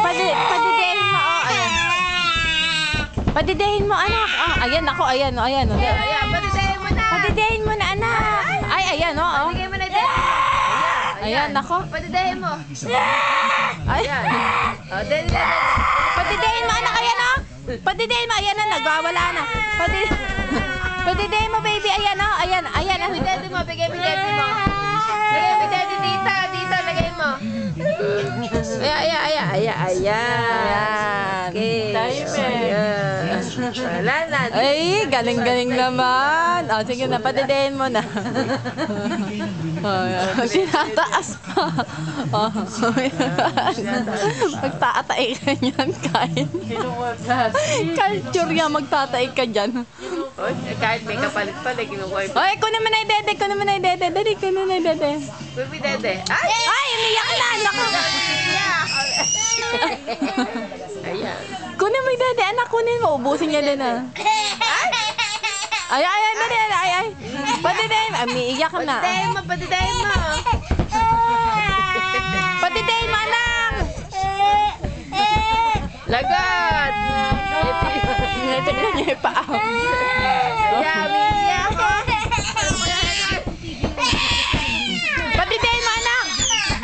Padidehin mo, oh. Ayan. Padidehin mo, anak. Oh, ayan ako, ayan, oh, ayan. Oh. Ayan, padidehin mo na. Padidehin mo na, anak. Ay, ayan, oh. Oh. Padidehin mo na, Dede. Ayan, ako. Padidehin mo. Ay. Oh, Dede. Padidehin mo, anak, ayan, oh. Padidehin mo, ayan na, nagwawala na. Padidehin mo, baby, ayan, oh. Ayan, ayan. Bigay mo, Dede mo. Bigay mo, Dede mo. Bigay mo, Dede, dito. Dito, lagay mo. Ayan. Okay. Ayan. Wala na. Ay, galing-galing naman. O, sige na, padidehin mo na. Sinataas pa. Magtatay ka niyan, kain. Culture yan, magtatay ka dyan. Oh, kahit may kapalit pa, kinukuha ito. Oy, kunin mo na yung dede, kunin mo na yung dede. Dali, kunin mo na yung dede. Baby, Dede. Ay! Ay, umiyak na. Naku. Ayan. Kunin mo yung dede, anak, kunin mo. Ubusin niya din, ah. Ay, ay, ay, dali, ay, ay. Padidehin mo. Umiiyak na. Padidehin mo, padidehin mo. Padidehin mo, anak. Lagat! Tignan niya yung paa. Yummy! Padidehin mo, anak.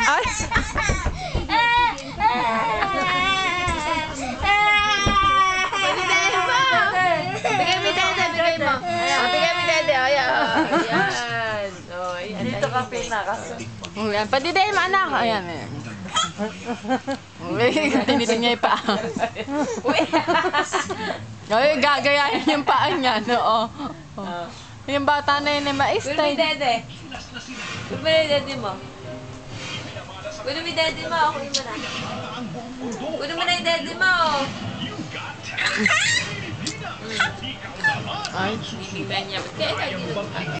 Ay. Padidehin mo! Bigay mo, Dede, bigay mo. Oh, bigay mo, Dede. Ayan. Ayan. Oh, ayan. Dito ka pinakaso. Ayan, padidehin mo, anak. Ayan, ayan. Uy, tinitin niya yung paa. Uy, gagayahin yung paa niya, no? Oh. Yung bata na yun, Kunin mo yung Dede. Kunin mo yung Dede mo. Kunin mo yung Dede mo. Kunin mo na. Kunin mo na yung Dede mo. Ay. Bibigyan niya. Kaya ikaw dito.